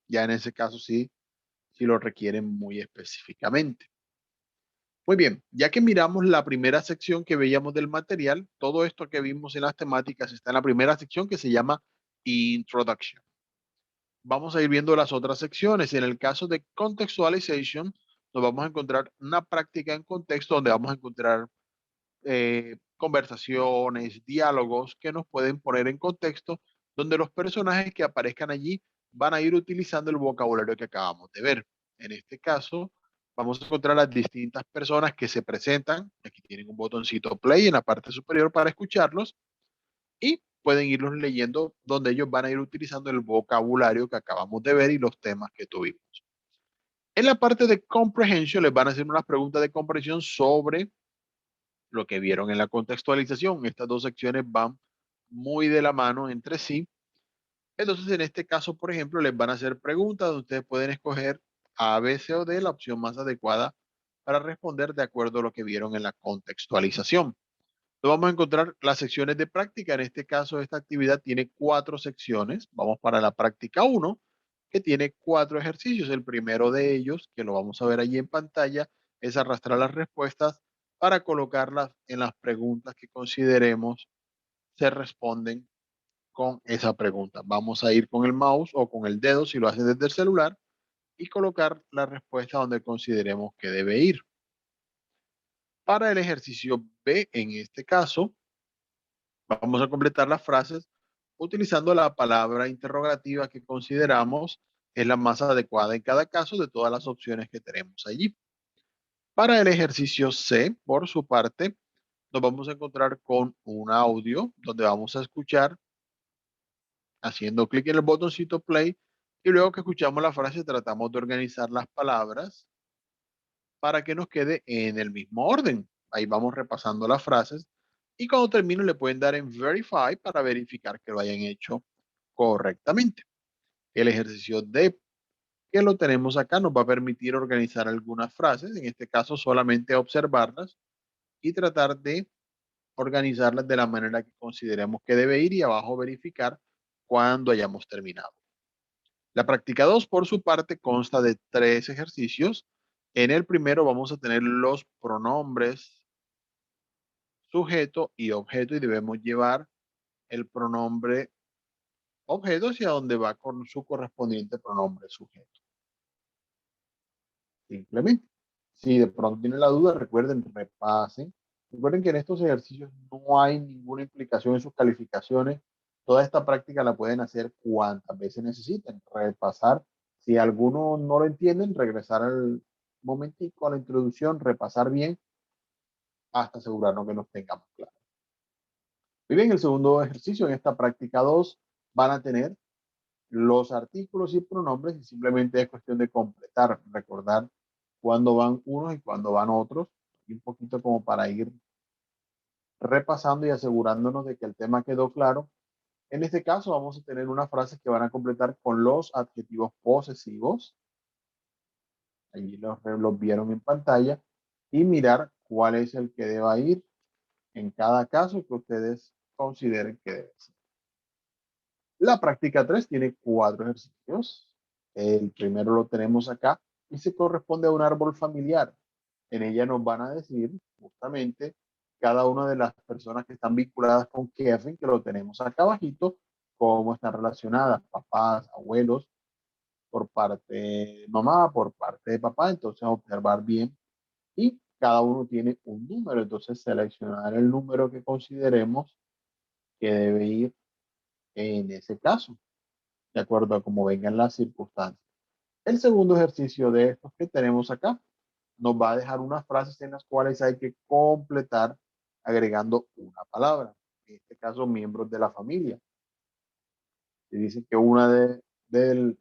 Ya en ese caso sí, sí lo requieren muy específicamente. Muy bien, ya que miramos la primera sección que veíamos del material, todo esto que vimos en las temáticas está en la primera sección que se llama Introduction. Vamos a ir viendo las otras secciones. En el caso de Contextualization, nos vamos a encontrar una práctica en contexto donde vamos a encontrar conversaciones, diálogos que nos pueden poner en contexto, donde los personajes que aparezcan allí van a ir utilizando el vocabulario que acabamos de ver. En este caso, vamos a encontrar las distintas personas que se presentan. Aquí tienen un botoncito play en la parte superior para escucharlos y pueden irlos leyendo donde ellos van a ir utilizando el vocabulario que acabamos de ver y los temas que tuvimos. En la parte de comprehension les van a hacer unas preguntas de comprensión sobre lo que vieron en la contextualización. Estas dos secciones van muy de la mano entre sí. Entonces, en este caso, por ejemplo, les van a hacer preguntas donde ustedes pueden escoger A, B, C o D, la opción más adecuada para responder de acuerdo a lo que vieron en la contextualización. Entonces, vamos a encontrar las secciones de práctica. En este caso, esta actividad tiene 4 secciones. Vamos para la práctica 1, que tiene 4 ejercicios. El primero de ellos, que lo vamos a ver allí en pantalla, es arrastrar las respuestas para colocarlas en las preguntas que consideremos se responden con esa pregunta. Vamos a ir con el mouse o con el dedo si lo hacen desde el celular y colocar la respuesta donde consideremos que debe ir. Para el ejercicio B, en este caso, vamos a completar las frases utilizando la palabra interrogativa que consideramos es la más adecuada en cada caso de todas las opciones que tenemos allí. Para el ejercicio C, por su parte, nos vamos a encontrar con un audio donde vamos a escuchar haciendo clic en el botoncito play y luego que escuchamos la frase tratamos de organizar las palabras para que nos quede en el mismo orden. Ahí vamos repasando las frases y cuando termine le pueden dar en Verify para verificar que lo hayan hecho correctamente. El ejercicio D que lo tenemos acá nos va a permitir organizar algunas frases, en este caso solamente observarlas y tratar de organizarlas de la manera que consideremos que debe ir y abajo verificar cuando hayamos terminado. La práctica 2, por su parte, consta de 3 ejercicios. En el primero vamos a tener los pronombres sujeto y objeto y debemos llevar el pronombre objeto hacia donde va con su correspondiente pronombre sujeto. Simplemente. Si de pronto tienen la duda, recuerden, repasen. Recuerden que en estos ejercicios no hay ninguna implicación en sus calificaciones. Toda esta práctica la pueden hacer cuantas veces necesiten. Repasar Si alguno no lo entienden, regresar al momentico a la introducción, repasar bien hasta asegurarnos que nos tengamos claro. Muy bien, el segundo ejercicio en esta práctica 2 van a tener los artículos y pronombres y simplemente es cuestión de completar, recordar cuándo van unos y cuándo van otros, y un poquito como para ir repasando y asegurándonos de que el tema quedó claro. En este caso vamos a tener unas frases que van a completar con los adjetivos posesivos. Allí los vieron en pantalla y mirar cuál es el que deba ir en cada caso que ustedes consideren que debe ser. La práctica 3 tiene 4 ejercicios. El primero lo tenemos acá y se corresponde a un árbol familiar. En ella nos van a decir justamente cada una de las personas que están vinculadas con Kevin, que lo tenemos acá abajito, cómo están relacionadas, papás, abuelos, por parte de mamá, por parte de papá. Entonces observar bien y cada uno tiene un número. Entonces seleccionar el número que consideremos que debe ir en ese caso, de acuerdo a cómo vengan las circunstancias. El segundo ejercicio de estos que tenemos acá nos va a dejar unas frases en las cuales hay que completar agregando una palabra. En este caso, miembros de la familia. Se dice que en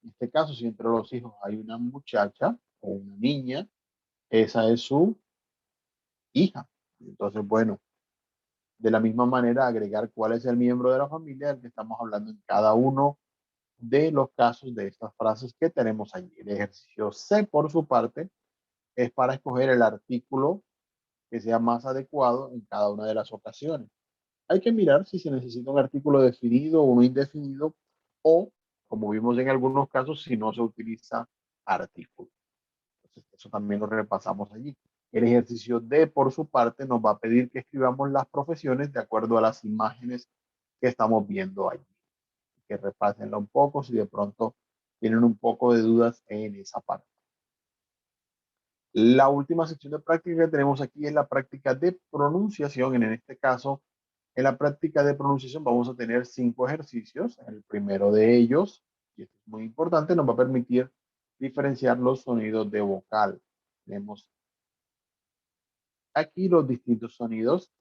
este caso, si entre los hijos hay una muchacha o una niña, esa es su hija. Entonces, bueno, de la misma manera, agregar cuál es el miembro de la familia del que estamos hablando en cada uno de los casos de estas frases que tenemos allí. El ejercicio C, por su parte, es para escoger el artículo que sea más adecuado en cada una de las ocasiones. Hay que mirar si se necesita un artículo definido o uno indefinido o, como vimos en algunos casos, si no se utiliza artículo. Entonces, eso también lo repasamos allí. El ejercicio D, por su parte, nos va a pedir que escribamos las profesiones de acuerdo a las imágenes que estamos viendo allí. Que repásenla un poco si de pronto tienen un poco de dudas en esa parte. La última sección de práctica que tenemos aquí es la práctica de pronunciación. En este caso, en la práctica de pronunciación vamos a tener 5 ejercicios. El primero de ellos, y esto es muy importante, nos va a permitir diferenciar los sonidos de vocal. Tenemos aquí los distintos sonidos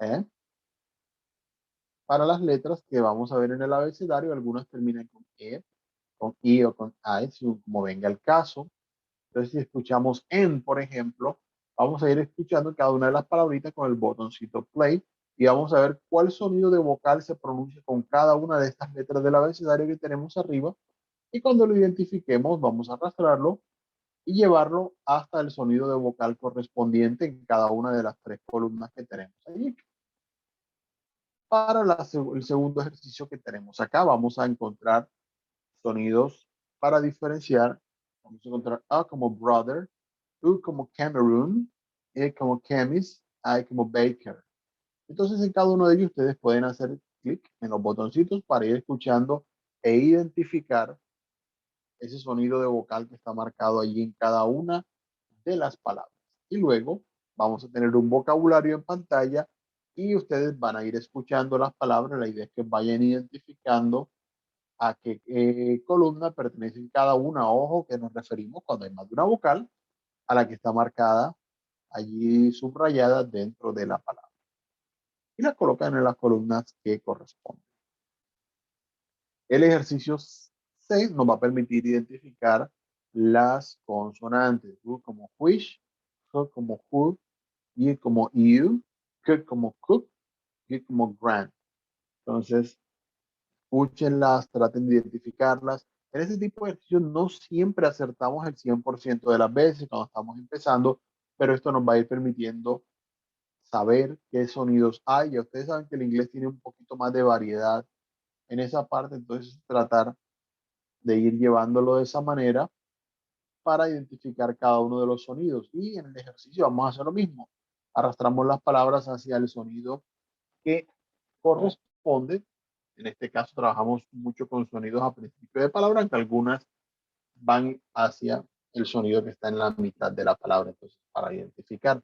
para las letras que vamos a ver en el abecedario. Algunas terminan con con I o con I, como venga el caso. Entonces, si escuchamos en, por ejemplo, vamos a ir escuchando cada una de las palabritas con el botoncito play y vamos a ver cuál sonido de vocal se pronuncia con cada una de estas letras del abecedario que tenemos arriba. Y cuando lo identifiquemos, vamos a arrastrarlo y llevarlo hasta el sonido de vocal correspondiente en cada una de las 3 columnas que tenemos allí. Para el segundo ejercicio que tenemos acá, vamos a encontrar sonidos para diferenciar. Vamos a encontrar A como brother, U como Cameroon, E como chemist, I como baker. Entonces en cada uno de ellos ustedes pueden hacer clic en los botoncitos para ir escuchando e identificar ese sonido de vocal que está marcado allí en cada una de las palabras. Y luego vamos a tener un vocabulario en pantalla y ustedes van a ir escuchando las palabras. La idea es que vayan identificando a qué columna pertenecen cada una. Ojo que nos referimos cuando hay más de una vocal a la que está marcada allí subrayada dentro de la palabra. Y las colocan en las columnas que corresponden. El ejercicio 6 nos va a permitir identificar las consonantes. U como wish, H como who, Y como you, K como cook, G como grant. Entonces, escúchenlas, traten de identificarlas. En ese tipo de ejercicios no siempre acertamos el 100% de las veces cuando estamos empezando, pero esto nos va a ir permitiendo saber qué sonidos hay. Ya ustedes saben que el inglés tiene un poquito más de variedad en esa parte, entonces tratar de ir llevándolo de esa manera para identificar cada uno de los sonidos. Y en el ejercicio vamos a hacer lo mismo. Arrastramos las palabras hacia el sonido que corresponde. En este caso trabajamos mucho con sonidos a principio de palabra, aunque algunas van hacia el sonido que está en la mitad de la palabra. Entonces, para identificar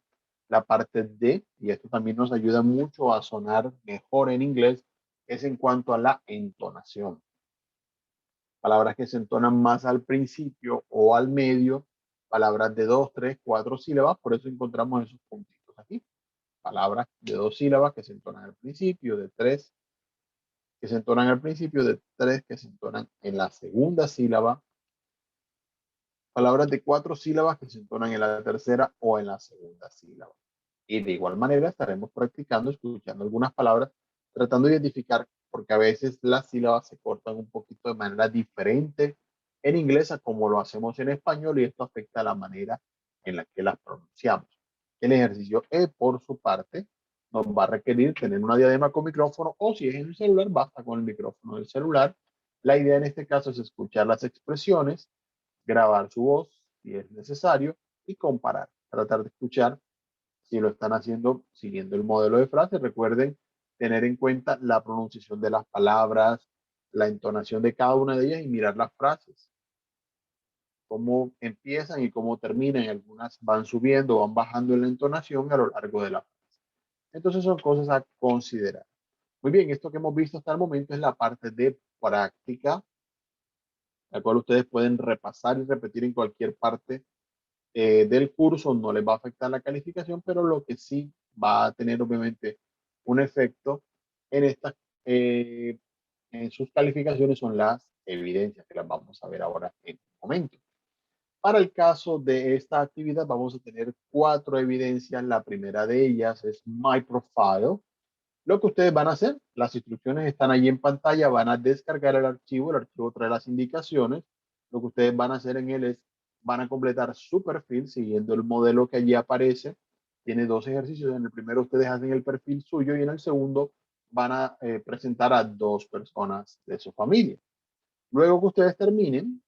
la parte de, y esto también nos ayuda mucho a sonar mejor en inglés, es en cuanto a la entonación. palabras que se entonan más al principio o al medio, palabras de 2, 3, 4 sílabas, por eso encontramos esos puntitos aquí. Palabras de 2 sílabas que se entonan al principio, de 3 que se entonan al principio, de 3 que se entonan en la segunda sílaba, palabras de 4 sílabas que se entonan en la tercera o en la segunda sílaba. Y de igual manera estaremos practicando, escuchando algunas palabras, tratando de identificar, porque a veces las sílabas se cortan un poquito de manera diferente en inglés a como lo hacemos en español y esto afecta la manera en la que las pronunciamos. El ejercicio E, por su parte, nos va a requerir tener una diadema con micrófono o si es en el celular, basta con el micrófono del celular. La idea en este caso es escuchar las expresiones, grabar su voz si es necesario y comparar. Tratar de escuchar si lo están haciendo siguiendo el modelo de frase. Recuerden tener en cuenta la pronunciación de las palabras, la entonación de cada una de ellas y mirar las frases, cómo empiezan y cómo terminan. Algunas van subiendo o van bajando en la entonación a lo largo de la frase. Entonces son cosas a considerar. Muy bien, esto que hemos visto hasta el momento es la parte de práctica, la cual ustedes pueden repasar y repetir en cualquier parte del curso. No les va a afectar la calificación, pero lo que sí va a tener obviamente un efecto en estas, eh, en sus calificaciones son las evidencias que las vamos a ver ahora en un momento. Para el caso de esta actividad vamos a tener 4 evidencias. La primera de ellas es My Profile. Lo que ustedes van a hacer, las instrucciones están ahí en pantalla, van a descargar el archivo trae las indicaciones. Lo que ustedes van a hacer en él es, van a completar su perfil siguiendo el modelo que allí aparece. Tiene 2 ejercicios. En el primero ustedes hacen el perfil suyo y en el segundo van a presentar a 2 personas de su familia. Luego que ustedes terminen,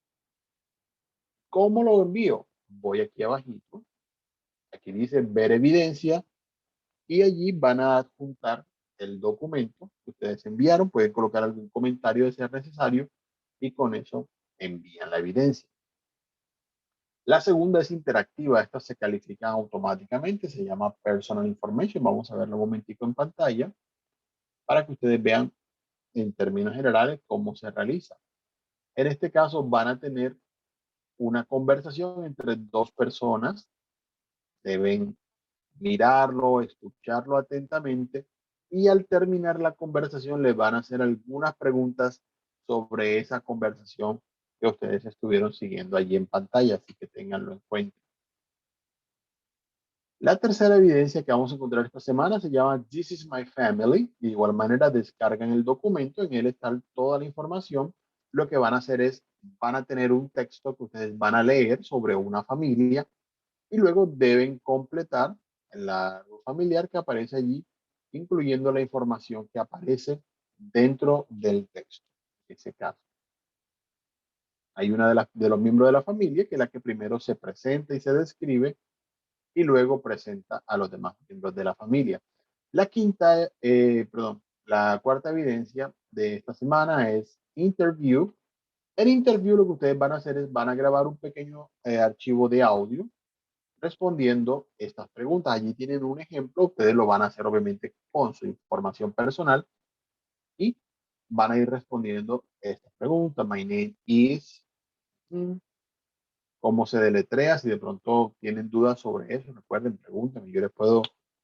¿cómo lo envío? Voy aquí abajito, aquí dice ver evidencia y allí van a adjuntar el documento que ustedes enviaron. Pueden colocar algún comentario de ser necesario y con eso envían la evidencia. La segunda es interactiva. Estas se califican automáticamente. Se llama Personal Information. Vamos a verlo un momentico en pantalla para que ustedes vean en términos generales cómo se realiza. En este caso van a tener una conversación entre 2 personas. Deben mirarlo, escucharlo atentamente y al terminar la conversación les van a hacer algunas preguntas sobre esa conversación que ustedes estuvieron siguiendo allí en pantalla, así que ténganlo en cuenta. La tercera evidencia que vamos a encontrar esta semana se llama This is my family. De igual manera descargan el documento, en él está toda la información. Lo que van a hacer es, van a tener un texto que ustedes van a leer sobre una familia y luego deben completar el árbol familiar que aparece allí, incluyendo la información que aparece dentro del texto. En ese caso, hay una de los miembros de la familia que es la que primero se presenta y se describe y luego presenta a los demás miembros de la familia. La cuarta evidencia de esta semana es interview. En interview lo que ustedes van a hacer es van a grabar un pequeño archivo de audio respondiendo estas preguntas. Allí tienen un ejemplo, ustedes lo van a hacer obviamente con su información personal y van a ir respondiendo estas preguntas. My name is, cómo se deletrea, si de pronto tienen dudas sobre eso, recuerden, pregúntenme, yo les puedo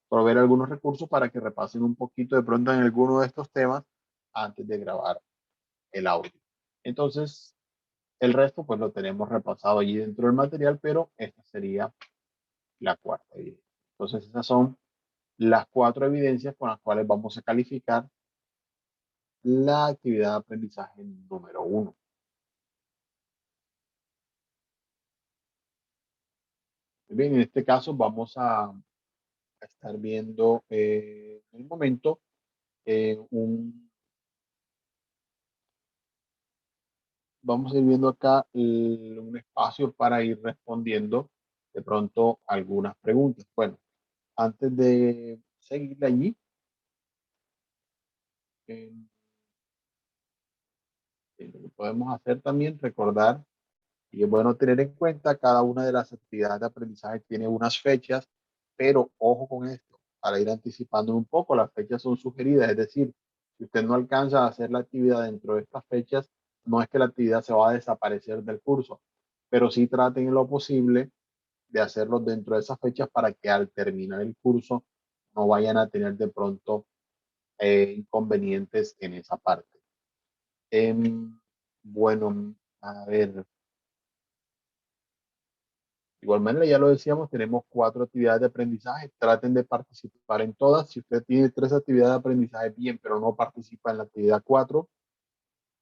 proveer algunos recursos para que repasen un poquito de pronto en alguno de estos temas antes de grabar el audio. Entonces, el resto pues lo tenemos repasado allí dentro del material, pero esta sería la cuarta evidencia. Entonces, esas son las 4 evidencias con las cuales vamos a calificar la actividad de aprendizaje número 1. Bien, en este caso vamos a estar viendo en un momento vamos a ir viendo acá un espacio para ir respondiendo de pronto algunas preguntas. Bueno, antes de seguir allí, eh, lo que podemos hacer también, recordar, y es bueno tener en cuenta, cada una de las actividades de aprendizaje tiene unas fechas, pero ojo con esto, para ir anticipando un poco, las fechas son sugeridas, es decir, si usted no alcanza a hacer la actividad dentro de estas fechas, no es que la actividad se va a desaparecer del curso, pero sí traten en lo posible de hacerlo dentro de esas fechas para que al terminar el curso no vayan a tener de pronto inconvenientes en esa parte. Bueno, a ver, de igual manera ya lo decíamos, tenemos 4 actividades de aprendizaje, traten de participar en todas. Si usted tiene 3 actividades de aprendizaje, bien, pero no participa en la actividad 4,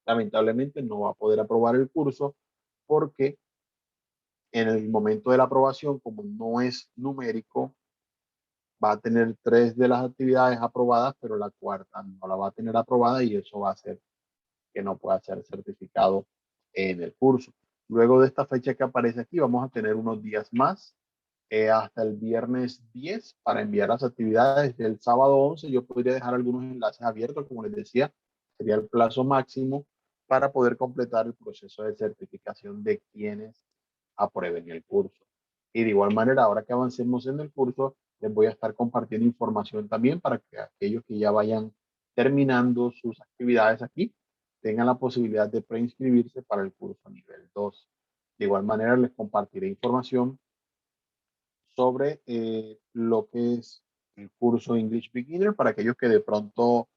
lamentablemente no va a poder aprobar el curso porque en el momento de la aprobación, como no es numérico, va a tener 3 de las actividades aprobadas, pero la cuarta no la va a tener aprobada y eso va a hacer que no pueda ser certificado en el curso. Luego de esta fecha que aparece aquí, vamos a tener unos días más, hasta el viernes 10 para enviar las actividades. Del sábado 11 yo podría dejar algunos enlaces abiertos, como les decía, sería el plazo máximo para poder completar el proceso de certificación de quienes aprueben el curso. Y de igual manera, ahora que avancemos en el curso, les voy a estar compartiendo información también para que aquellos que ya vayan terminando sus actividades aquí tengan la posibilidad de preinscribirse para el curso nivel 2. De igual manera, les compartiré información sobre lo que es el curso English Beginner para aquellos que de pronto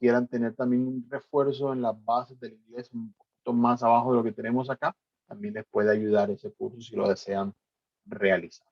quieran tener también un refuerzo en las bases del inglés un poquito más abajo de lo que tenemos acá. También les puede ayudar ese curso si lo desean realizar.